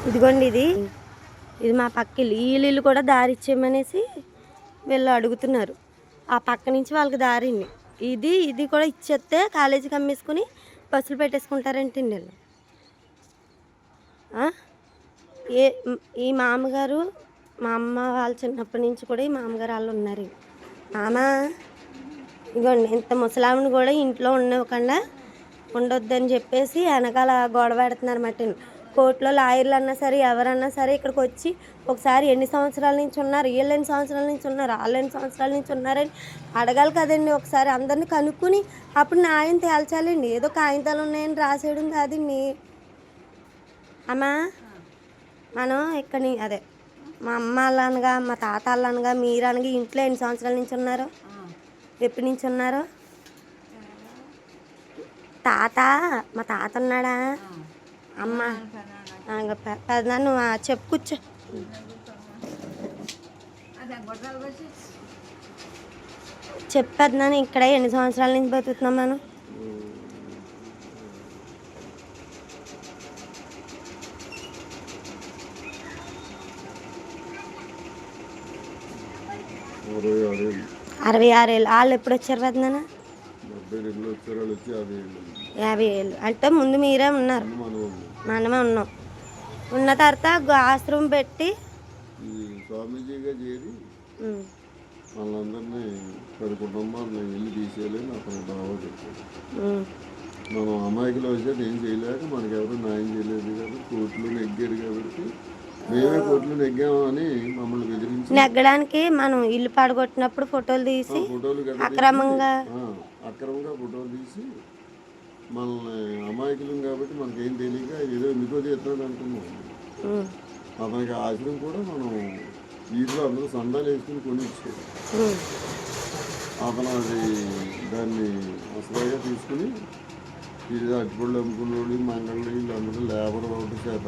ఇదిగోండి ఇది మా పక్క ఇల్లు కూడా దారి ఇచ్చేయమనేసి వీళ్ళు అడుగుతున్నారు. ఆ పక్క నుంచి వాళ్ళకి దారింది. ఇది కూడా ఇచ్చేస్తే కాలేజీకి అమ్మేసుకుని బస్సులు పెట్టేసుకుంటారంటండి వీళ్ళు. ఈ మామగారు మా అమ్మ వాళ్ళు చిన్నప్పటి నుంచి కూడా ఈ మామగారు వాళ్ళు ఉన్నారు. మామ ఇదిగోండి ఇంత ముసలామిని కూడా ఇంట్లో ఉండకుండా ఉండొద్దని చెప్పేసి వెనకాల గొడవ పెడుతున్నారు మట్టిని. కోర్టులో లాయర్లు అన్నా సరే ఎవరన్నా సరే ఇక్కడికి వచ్చి ఒకసారి ఎన్ని సంవత్సరాల నుంచి ఉన్నారు, వీళ్ళు ఎన్ని సంవత్సరాల నుంచి ఉన్నారు, వాళ్ళు ఎన్ని సంవత్సరాల నుంచి ఉన్నారని అడగాలి కదండి. ఒకసారి అందరినీ కనుక్కుని అప్పుడు న్యాయం తేల్చాలండి. ఏదో కాగితాలు ఉన్నాయని రాసేయడం కాదండి. అమ్మా మనం ఇక్కడి అదే మా అమ్మ వాళ్ళనగా మా తాత వాళ్ళనగా మీరు అనగా ఇంట్లో ఎన్ని సంవత్సరాల నుంచి ఉన్నారు, ఎప్పటి నుంచి ఉన్నారు? మా తాత ఉన్నాడా? అమ్మ పెద్దనా నువ్వు చెప్పు కూర్చో. చెప్పేద్దాను ఇక్కడ ఎన్ని సంవత్సరాల నుంచి బతుకుతున్నాం మనం? అరవై 66 ఏళ్ళు. వాళ్ళు ఎప్పుడు వచ్చారు పెద్దనా? 50 ఏళ్ళు. అంటే ముందు మీరే ఉన్నారు, మనమే ఉన్నాం. ఉన్న తర్వాత ఆశ్రమం పెట్టి స్వామీజీగా చేరి వాళ్ళందరినీ 10 కుటుంబాలను ఇల్లు తీసేయాలని అతను దావా చెప్పాడు. మనం అమాయకులు వచ్చేది ఏం చేయలేక మనకి ఎవరు న్యాయం చేయలేదు కాబట్టి కోర్టులో నెగ్గారు కాబట్టి మేమే కోర్టులో నెగ్గామని మమ్మల్ని బెదిరించి నెగ్గడానికి మనం ఇల్లు పాడగొట్టినప్పుడు ఫోటోలు తీసి అక్రమంగా ఫోటోలు తీసి మనల్ని అమాయకులం కాబట్టి మనకేం తెలియక ఏదో ఎందుకో చేస్తున్నాడు అనుకున్నాం. అతనికి ఆశ్రమం కూడా మనం వీటిలో అందరూ సందాలు వేసుకుని కొనిచ్చాడు. అతను అది దాన్ని అసలుగా తీసుకుని ఇది అట్టుపళ్ళు అమ్ముకున్నోళ్ళు మంగళ్ళు వీళ్ళందరూ లేబర్ ఒకటి చేత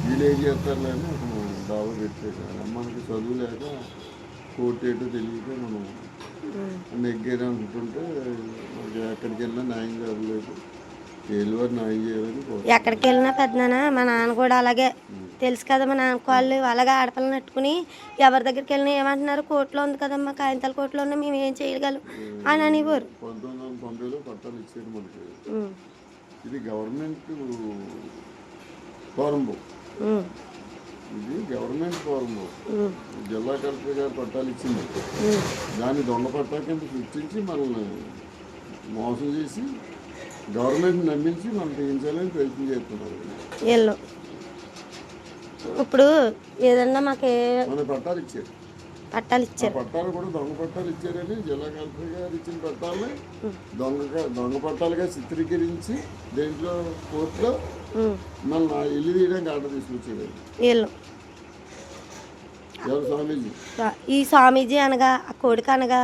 వీళ్ళు ఏం చేస్తారులే అని అతను దావా పెట్టాడు. మనకి చదువు లేక కోర్టు ఏంటో తెలియక మనం నెగ్గారు అనుకుంటుంటే మనకి ఎక్కడికి వెళ్ళినా న్యాయం జరగలేదు. ఏలువారు న్యాయం చేయాలని ఎక్కడికి వెళ్ళినా పెద్దనా మా నాన్న కూడా అలాగే తెలుసు కదా. మా నాన్న వాళ్ళు అలాగే ఆడపిల్లని నట్టుకుని ఎవరి దగ్గరికి వెళ్ళినా ఏమంటున్నారు, కోర్టులో ఉంది కదమ్మా, కాగితాల కోర్టులో ఉన్నా మేము ఏం చేయగలం అని అనేవారు. 1990లో పట్టాలు ఇచ్చారు మనకి. ఇది గవర్నమెంట్ ఫారం బుక్, ఇది గవర్నమెంట్ ఫారం బుక్. జిల్లా కలెక్టర్ గారు పట్టాలు ఇచ్చింది. దాన్ని దొంగ పట్టా కింద సృష్టించి మనల్ని మోసం చేసి గవర్నమెంట్ నమ్మించి మనం తీయించాలని ప్రయత్నం చేస్తున్నారు వీళ్ళు. ఇప్పుడు ఏదన్నా మాకు పట్టాలు ఇచ్చారు. పట్టాలు కూడా దొంగ పట్టాలు ఇచ్చారని జిల్లా కలెక్టర్ గారు ఇచ్చిన పట్టాలని దొంగ పట్టాలుగా చిత్రీకరించి దేంట్లో కోర్టులో మన ఇల్లు తీయడానికి ఆర్డర్ తీసుకొచ్చారు వీళ్ళు. ఎవరు? స్వామీజీ. ఈ స్వామీజీ అనగా ఆ కొడుకు అనగా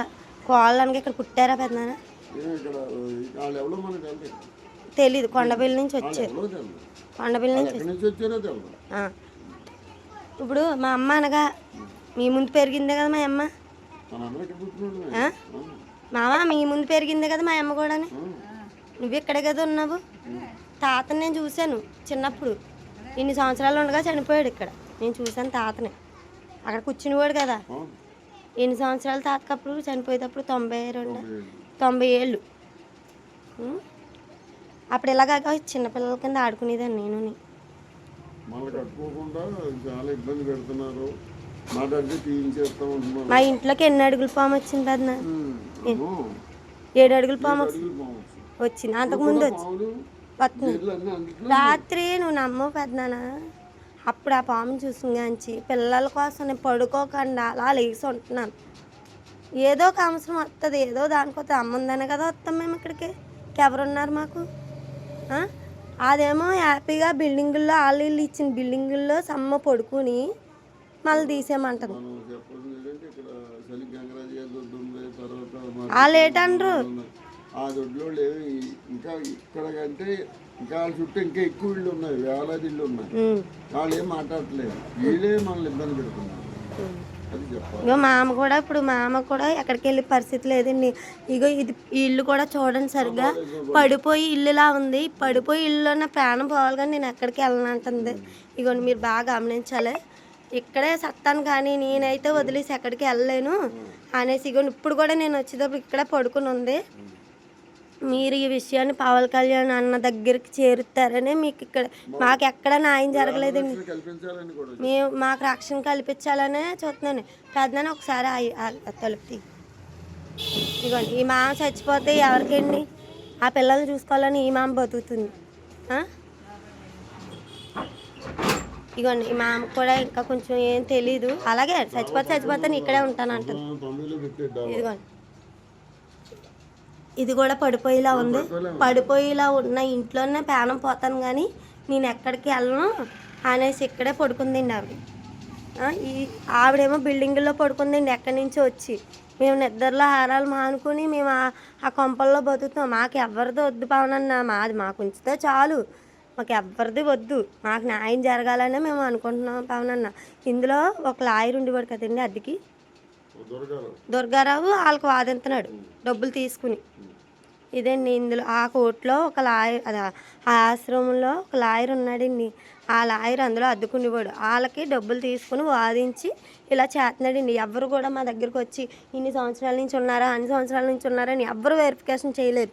కోళ్ళు అనగా ఇక్కడ పుట్టారా పెద్దనా? ఇక్కడ వాళ్ళు ఎవరో మనకు తెలీదు. కొండపల్లి నుంచి వచ్చారు. కొండపల్లి నుంచి వచ్చారో తెలియదు. ఇప్పుడు మా అమ్మ అనగా మీ ముందు పెరిగిందే కదా మా అమ్మ. మామ మీ ముందు పెరిగిందే కదా మా అమ్మ కూడా. నువ్వు ఇక్కడే కదా ఉన్నావు. తాతని నేను చూశాను చిన్నప్పుడు. ఇన్ని సంవత్సరాలు ఉండగా చనిపోయాడు ఇక్కడ. నేను చూశాను తాతని. అక్కడ కూర్చునివాడు కదా. ఎన్ని సంవత్సరాలు తాతకప్పుడు చనిపోయేటప్పుడు 90 ఏళ్ళు. అప్పుడు ఇలాగా చిన్నపిల్లల కింద ఆడుకునేదాన్ని నేను. మా ఇంట్లోకి ఎన్ని అడుగుల పాము వచ్చింది పెద్దనా? 7 అడుగుల పాము వచ్చింది. అంతకుముందు వస్తుంది. రాత్రి నువ్వు నమ్మవు పెద్దనా. అప్పుడు ఆ పాముని చూసింగాంచి పిల్లల కోసం నేను పడుకోకుండా అలా లేచి ఉంటున్నాను. ఏదో ఒక అవసరం వస్తుంది, ఏదో దానికోసం అమ్ముందనే కదా వస్తాం మేము ఇక్కడికి. ఎవరున్నారు మాకు? అదేమో హ్యాపీగా బిల్డింగుల్లో వాళ్ళు ఇల్లు ఇచ్చిన బిల్డింగుల్లో సమ్మ పడుకుని మళ్ళీ తీసేయమంటారు. వాళ్ళు ఏంటంటారు ఆ దొడ్లో లేవు. ఇంకా ఇక్కడ కంటే ఇంకా వాళ్ళ చుట్టూ ఇంకా ఎక్కువ ఇళ్ళు ఉన్నాయి, వేలాది ఇళ్ళు ఉన్నాయి. వాళ్ళు ఏం మాట్లాడట్లేదు. వీళ్ళే మనల్ని ఇబ్బంది పెడుతున్నారు. అది చెప్పాలి. ఇగో మా అమ్మ కూడా ఎక్కడికి వెళ్ళే పరిస్థితి లేదండి. ఇగో ఇది ఈ ఇల్లు కూడా చూడండి సరిగ్గా పడిపోయి ఇల్లులా ఉంది. పడిపోయి ఇల్లులో నా ప్రాణం పోవాలి కానీ నేను ఎక్కడికి వెళ్ళనంటుంది. ఇగోండి మీరు బాగా గమనించాలి. ఇక్కడే సత్తాను కానీ నేనైతే వదిలేసి ఎక్కడికి వెళ్ళలేను అనేసి ఇగోండి ఇప్పుడు కూడా నేను వచ్చేటప్పుడు ఇక్కడే పడుకుని ఉంది. మీరు ఈ విషయాన్ని పవన్ కళ్యాణ్ అన్న దగ్గరికి చేరుతారని మీకు ఇక్కడ మాకు ఎక్కడ న్యాయం జరగలేదండి. రక్షణ కల్పించాలని కూడా మేము మాకు రక్షణ కల్పించాలనే చూస్తున్నాను. పెద్దనాన్న ఒకసారి తలుపు తీ. ఇదిగోండి ఈ మామ చచ్చిపోతే ఎవరికండి? ఆ పిల్లల్ని చూసుకోవాలని ఈ మామ బతుకుతుంది. ఇదిగోండి ఈ మామకు కూడా ఇంకా కొంచెం ఏం తెలీదు. అలాగే చచ్చిపోతే నేను ఇక్కడే ఉంటానంటుంది. 9లో పెట్టేద్దాం. ఇదిగోండి ఇది కూడా పడిపోయేలా ఉంది. పడిపోయేలా ఉన్న ఇంట్లోనే ప్రాణం పోతాను కానీ నేను ఎక్కడికి వెళ్ళను అనేసి ఇక్కడే పడుకుందండి ఆవిడ. ఈ ఆవిడేమో బిల్డింగ్లో పడుకుందండి ఎక్కడి నుంచో వచ్చి. మేము నిద్రలో హారాలు మానుకొని మేము ఆ కొంపల్లో బతుకుతాం. మాకు ఎవరిది వద్దు పవనన్న, మాది మాకు ఉంచితే చాలు, మాకు ఎవరిది వద్దు, మాకు న్యాయం జరగాలనే మేము అనుకుంటున్నాం పవనన్న. ఇందులో ఒక లాయర్ ఉండేవాడు కదండి అద్దెకి, దుర్గారావు, వాళ్ళకి వాదిస్తున్నాడు డబ్బులు తీసుకుని. ఇదండి ఇందులో ఆ కోర్టులో ఒక లాయర్, అది ఆ ఆశ్రమంలో ఒక లాయర్ ఉన్నాడండి. ఆ లాయర్ అందులో అద్దుకునేవాడు. వాళ్ళకి డబ్బులు తీసుకుని వాదించి ఇలా చేస్తున్నాడండి. ఎవరు కూడా మా దగ్గరకు వచ్చి ఇన్ని సంవత్సరాల నుంచి ఉన్నారా, అన్ని సంవత్సరాల నుంచి ఉన్నారని ఎవ్వరు వెరిఫికేషన్ చేయలేదు.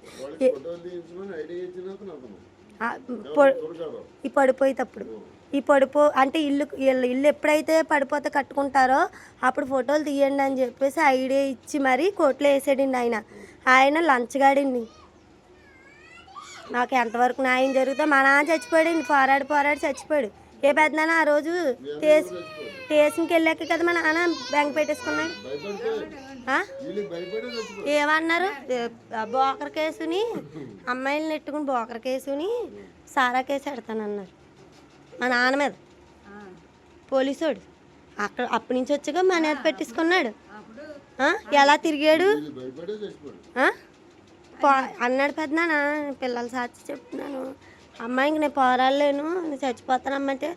ఈ పడిపోయేటప్పుడు అంటే ఇల్లు ఎప్పుడైతే పడిపోతే కట్టుకుంటారో అప్పుడు ఫోటోలు తీయండి అని చెప్పేసి ఐడియా ఇచ్చి మరీ కోర్టులో వేసాడండి. ఆయన లంచగాడండి. నాకు ఎంతవరకు న్యాయం జరుగుతుందో మా నాన్న చచ్చిపోయాడండి. పోరాడి చచ్చిపోయాడు. ఏ పెద్దనాన్న ఆ రోజు స్టేషన్కి వెళ్ళాక కదా మా నాన్న బ్యాంక్ పెట్టేసుకున్నాడు. ఏమన్నారు? బోకర్ కేసుని అమ్మాయిలు నెట్టుకుని బోకర్ కేసుని సారా కేసు పెడతానన్నారు మా నాన్న మీద. పోలీసోడు అప్పటి నుంచి వచ్చాక మా మీద పెట్టేసుకున్నాడు. ఎలా తిరిగాడు అన్నాడు పెద్దనాన్న. పిల్లలు సాక్షి చెప్తున్నాను, అమ్మాయికి నేను పోరాడలేను, నేను చచ్చిపోతాను అమ్మంటే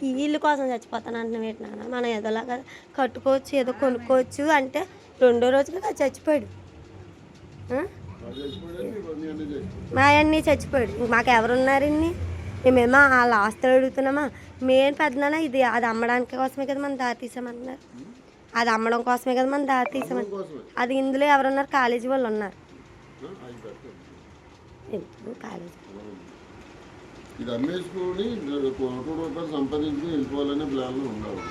ఈ ఇల్లు కోసం చచ్చిపోతాను అంటున్నా పెట్టినాను. మనం ఏదోలాగా కట్టుకోవచ్చు, ఏదో కొనుక్కోవచ్చు అంటే రెండో రోజుగా చచ్చిపోయాడు. మా అన్నీ చచ్చిపోయాడు. మాకు ఎవరున్నారండి? మేమేమో వాళ్ళ ఆస్తులు అడుగుతున్నామా? మేము పెద్దనాన్న ఇది అది అమ్మడానికి కోసమే కదా మనం దారి తీసామన్నారు. అది అమ్మడం కోసమే కదా మనం దారి తీసామని. అది ఇందులో ఎవరున్నారు? కాలేజీ వాళ్ళు ఉన్నారు. కాలేజీ ఇది అమ్మేసుకొని ₹1 సంపాదించుకుని వెళ్ళిపోవాలనే ప్లాన్లో ఉన్నారు.